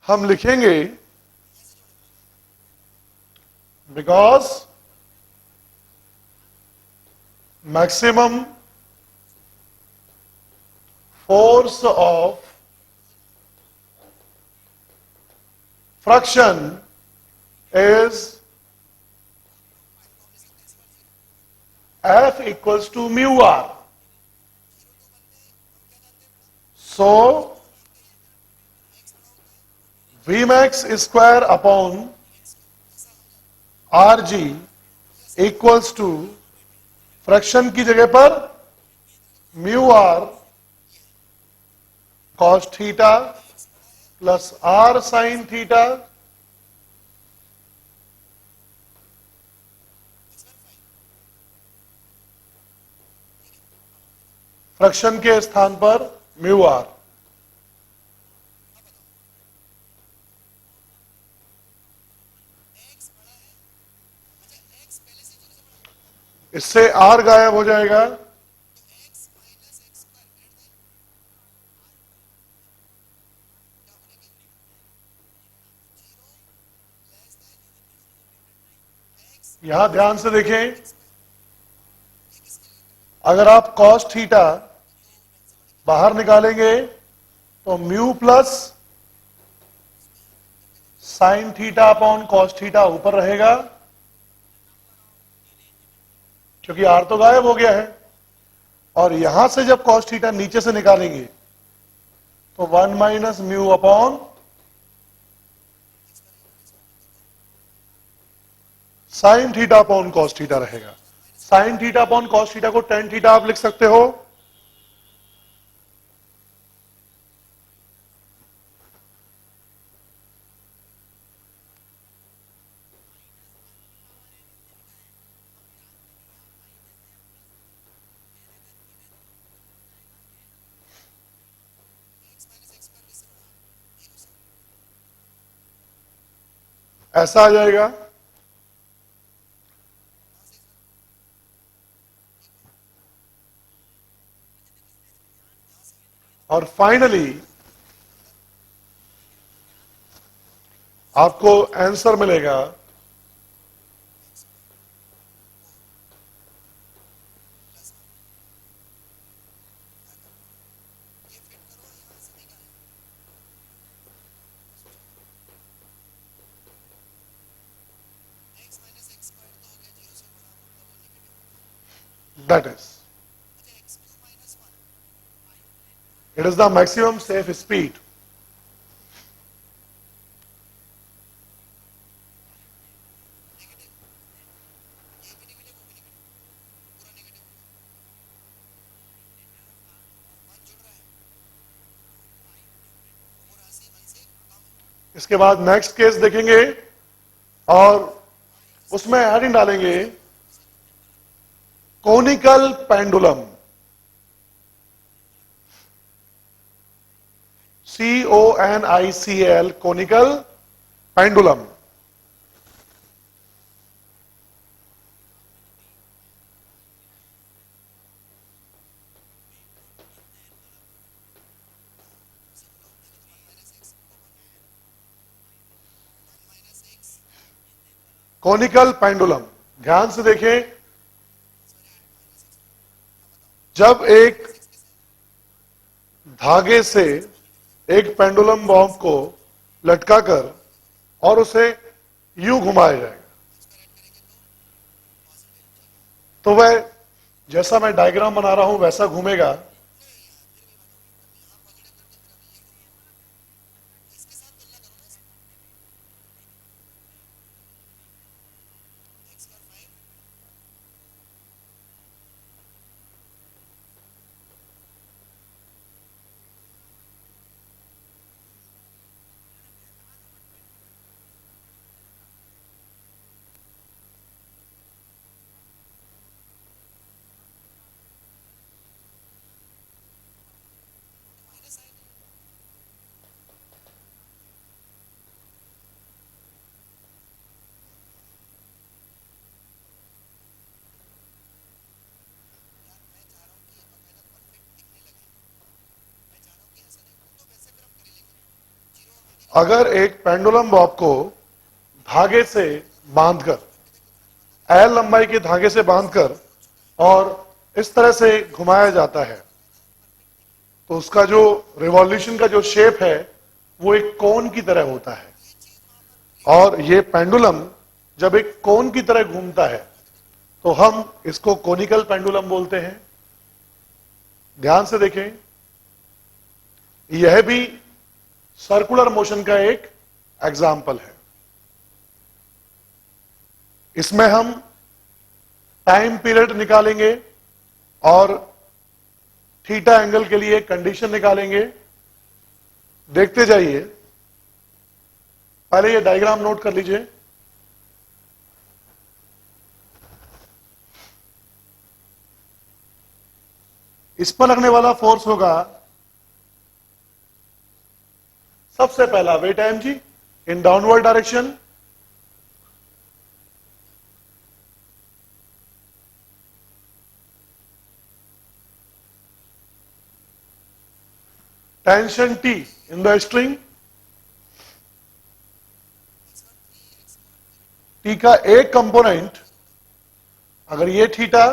हम लिखेंगे because maximum force of fraction is F equals to mu R. So Vmax square upon Rg equals to fraction की जगह पर mu R cos theta plus R sin theta fraction के स्थान पर mu R. इससे are गायब हो जाएगा, यहां ध्यान से देखें, अगर आप कॉस थीटा बाहर निकालेंगे तो mu plus sign theta upon cos theta ऊपर रहेगा, क्योंकि आर तो गायब हो गया है। और यहां से जब कॉस थीटा नीचे से निकालेंगे तो 1 minus mu upon sine theta upon cos theta रहेगा। Sine theta upon cos theta को टेन थीटा आप लिख सकते हो। ऐसा आ जाएगा। और फाइनली आपको आंसर मिलेगा that is it is the maximum safe speed इसके बाद नेक्स्ट केस देखेंगे और उसमें हेडिंग डालेंगे conical pendulum, CONICL, conical pendulum. Conical pendulum, ध्यान से देखें, जब एक धागे से एक पेंडुलम बॉब को लटकाकर और उसे यूं घुमाया जाएगा तो वह जैसा मैं डायग्राम बना रहा हूं वैसा घूमेगा। अगर एक पेंडुलम बॉब को धागे से बांधकर, एल लंबाई के धागे से बांधकर और इस तरह से घुमाया जाता है, तो उसका जो रिवॉल्यूशन का जो शेप है वो एक कोन की तरह होता है। और ये पेंडुलम जब एक कोन की तरह घूमता है तो हम इसको कोनिकल पेंडुलम बोलते हैं। ध्यान से देखें, यह भी सर्कुलर मोशन का एक एग्जाम्पल है। इसमें हम टाइम पीरियड निकालेंगे और थीटा एंगल के लिए कंडीशन निकालेंगे। देखते जाइए, पहले ये डायग्राम नोट कर लीजिए। इस पर लगने वाला फोर्स होगा सबसे पहला weight mg in downward direction, tension T in the string, T का एक कंपोनेंट अगर ये थीटा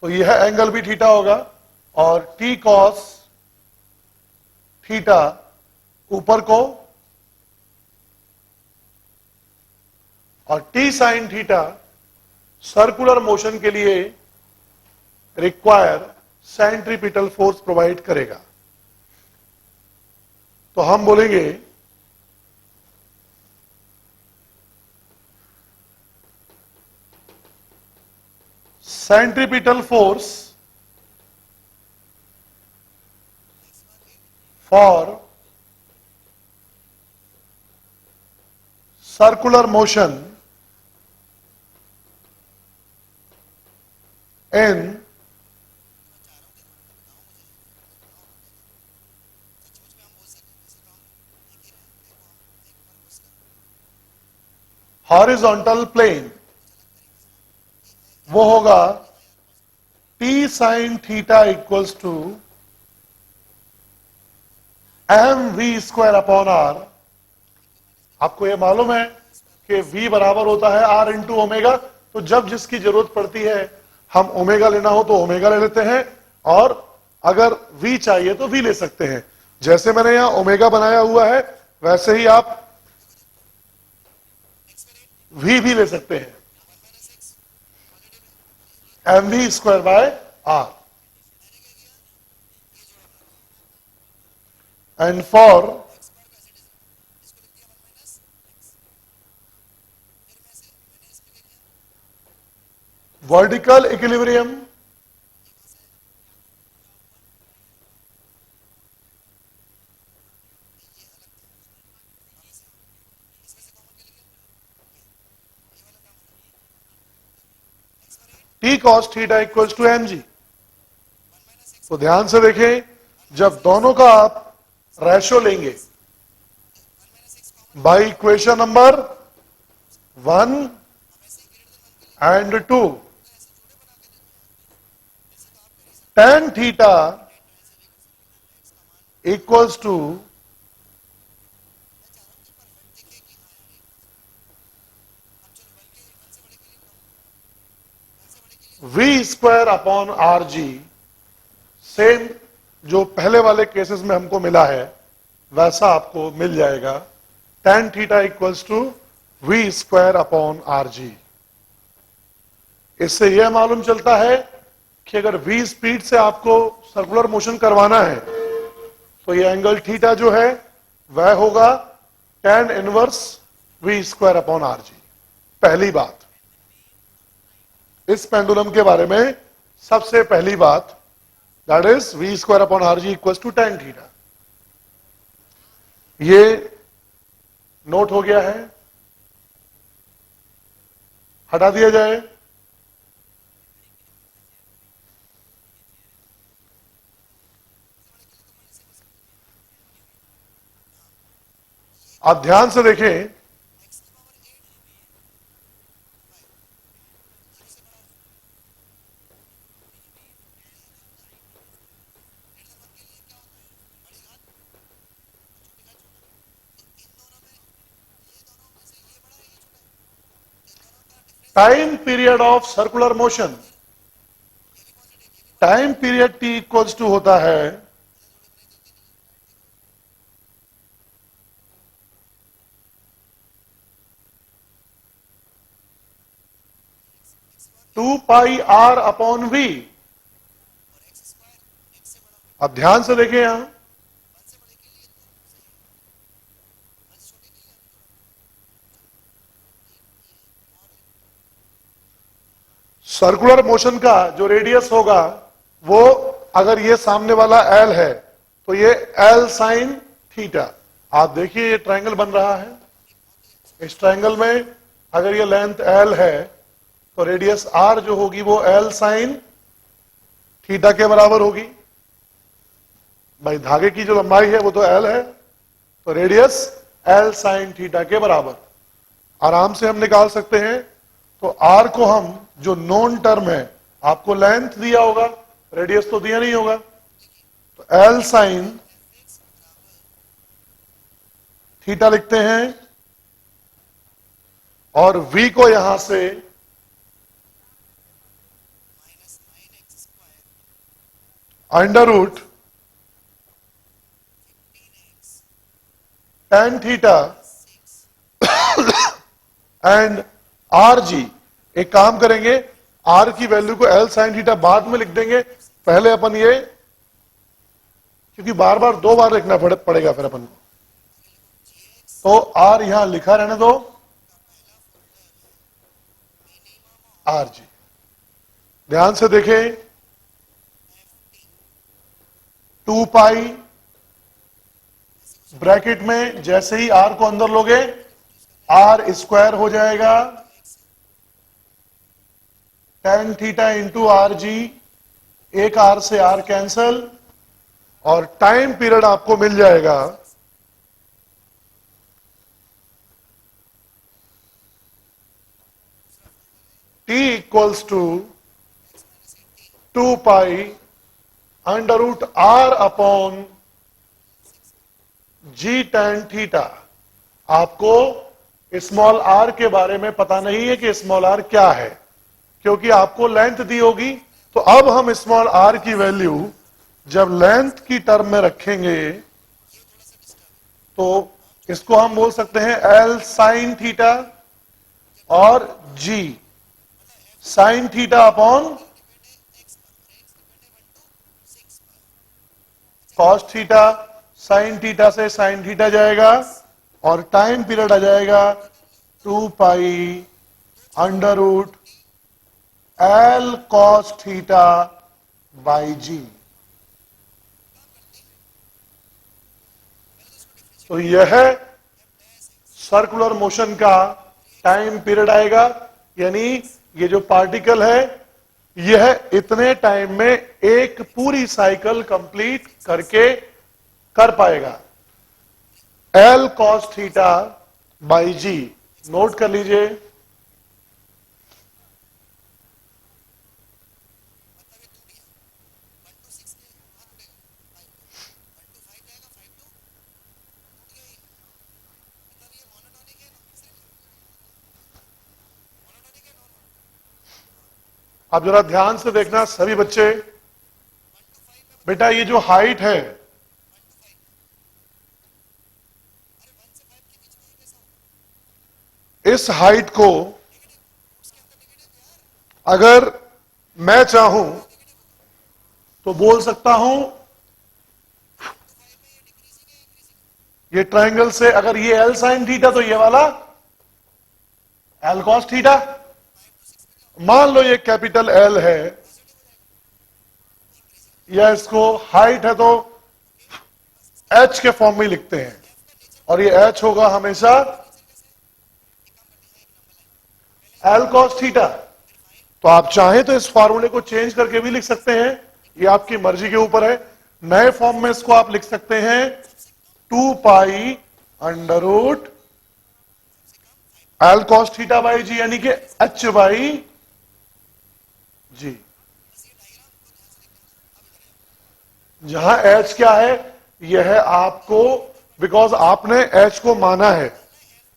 तो यह एंगल भी थीटा होगा, और T कॉस थीटा ऊपर को और T sine theta circular motion के लिए रिक्वायर सेंट्रीपिटल फोर्स प्रोवाइड करेगा। तो हम बोलेंगे centripetal force for circular motion in horizontal plane वो होगा T sine theta equals to mv square upon r। आपको यह मालूम है कि v बराबर होता है r इंटू ओमेगा, तो जब जिसकी जरूरत पड़ती है हम ओमेगा लेना हो तो ओमेगा ले लेते हैं, और अगर v चाहिए तो v ले सकते हैं। जैसे मैंने यहां ओमेगा बनाया हुआ है वैसे ही आप v भी ले सकते हैं, mv square by r। And for vertical equilibrium T cos theta equals to mg। तो ध्यान से देखें, जब दोनों का आप रेशो लेंगे by equation number 1 and 2, tan theta equals to v square upon R G. Same जो पहले वाले केसेस में हमको मिला है वैसा आपको मिल जाएगा, tan theta equals to v square upon R G. इससे यह मालूम चलता है कि अगर v स्पीड से आपको सर्कुलर मोशन करवाना है तो यह एंगल थीटा जो है वह होगा tan inverse v square upon R जी। पहली बात इस पेंडुलम के बारे में, सबसे पहली बात, that is v square upon R G equals to tan theta. ये नोट हो गया है, हटा दिया जाए। आप ध्यान से देखें, time period of circular motion, time period t equals to होता है 2πr/v। अब ध्यान से देखें यहां, सर्कुलर मोशन का जो रेडियस होगा वो, अगर ये सामने वाला L है तो ये L साइन थीटा। आप देखिए ये ट्रायंगल बन रहा है, इस ट्रायंगल में अगर ये लेंथ L है तो रेडियस R जो होगी वो L साइन थीटा के बराबर होगी। भाई धागे की जो लंबाई है वो तो L है, तो रेडियस L साइन थीटा के बराबर आराम से हम निकाल सकते हैं। तो R को हम, जो नोन टर्म है, आपको लेंथ दिया होगा, रेडियस तो दिया नहीं होगा, तो L साइन थीटा लिखते हैं और V को यहां से under root tan theta and R G. एक काम करेंगे, आर की वैल्यू को L साइन थीटा बाद में लिख देंगे, पहले अपन ये, क्योंकि बार बार दो बार लिखना पड़ेगा फिर अपन को, तो आर यहां लिखा रहने दो, आर जी। ध्यान से देखें, 2 पाई ब्रैकेट में जैसे ही आर को अंदर लोगे आर स्क्वायर हो जाएगा, tan theta into R G, एक आर से आर कैंसल, और टाइम पीरियड आपको मिल जाएगा t equals to 2 pi under root R upon G tan theta. आपको स्मॉल r के बारे में पता नहीं है कि स्मॉल r क्या है, क्योंकि आपको लेंथ दी होगी। तो अब हम स्मॉल r की वैल्यू जब लेंथ की टर्म में रखेंगे तो इसको हम बोल सकते हैं L साइन थीटा और G sine theta upon cos theta. Sine theta से साइन थीटा जाएगा और टाइम पीरियड आ जाएगा 2 pi under root L cos theta by g. तो यह सर्कुलर मोशन का टाइम पीरियड आएगा, यानी ये जो पार्टिकल है यह इतने टाइम में एक पूरी साइकिल कंप्लीट करके कर पाएगा। L cos theta by G, note कर लीजिए। अब जरा ध्यान से देखना सभी बच्चे, बेटा ये जो हाइट है, इस हाइट को अगर मैं चाहूं तो बोल सकता हूं, ये ट्रायंगल से अगर ये L साइन थीटा तो ये वाला L cos थीटा। मान लो ये कैपिटल L है, या इसको हाइट है तो H के फॉर्म में लिखते हैं, और ये H होगा हमेशा L cos थीटा। तो आप चाहें तो इस फॉर्मूले को चेंज करके भी लिख सकते हैं, ये आपकी मर्जी के ऊपर है। नए फॉर्म में इसको आप लिख सकते हैं 2 pi under root L cos theta by g, यानी कि H बाई जी। जहां H क्या है, यह है आपको, बिकॉज आपने H को माना है,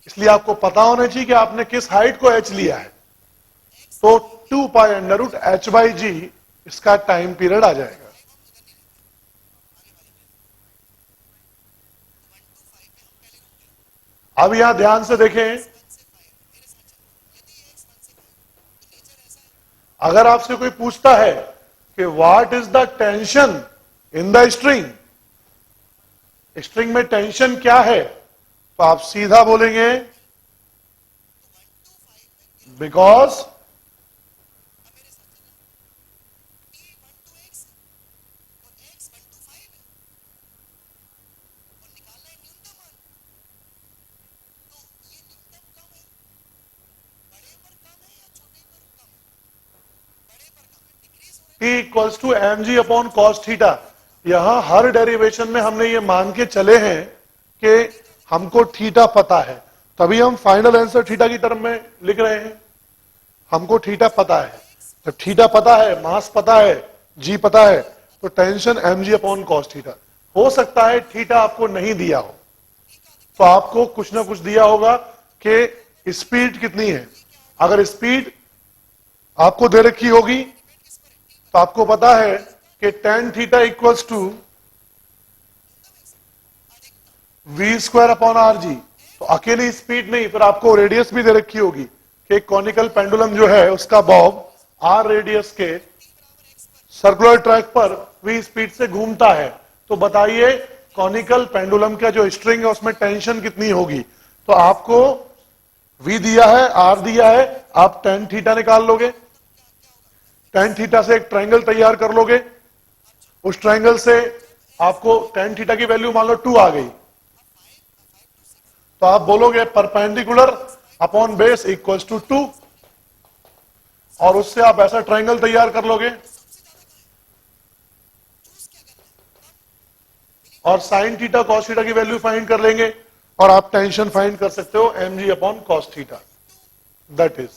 इसलिए आपको पता होना चाहिए कि आपने किस हाइट को H लिया है। तो 2 pi under root H by g इसका टाइम पीरियड आ जाएगा। अब यहां ध्यान से देखें, अगर आपसे कोई पूछता है कि what is the tension in the string, string में टेंशन क्या है, तो आप सीधा बोलेंगे because T equals to M G upon cos theta. यहां हर डेरिवेशन में हमने ये मान के चले हैं कि हमको थीटा पता है, तभी हम फाइनल आंसर थीटा की टर्म में लिख रहे हैं। हमको थीटा पता है, तो थीटा पता है, मास पता है, जी पता है, तो tension M G upon cos theta. हो सकता है थीटा आपको नहीं दिया हो, तो आपको कुछ ना कुछ दिया होगा कि स्पीड कितनी है। अगर स्पीड आपको दे रखी होगी तो आपको पता है कि tan theta equals to V square upon R G. तो अकेली स्पीड नहीं, फिर आपको रेडियस भी दे रखी होगी कि कॉनिकल पेंडुलम जो है उसका बॉब आर रेडियस के सर्कुलर ट्रैक पर वी स्पीड से घूमता है। तो बताइए कॉनिकल पेंडुलम का जो स्ट्रिंग है उसमें टेंशन कितनी होगी। तो आपको वी दिया है, आर दिया है, आप टेन थीटा निकाल लोगे, टेन थीटा से एक ट्रायंगल तैयार कर लोगे, उस ट्रायंगल से आपको टेन थीटा की वैल्यू मान लो 2 आ गई, तो आप बोलोगे perpendicular upon base equals to 2, और उससे आप ऐसा ट्रायंगल तैयार कर लोगे और साइन थीटा कॉस थीटा की वैल्यू फाइंड कर लेंगे और आप टेंशन फाइंड कर सकते हो M G upon cos theta. That is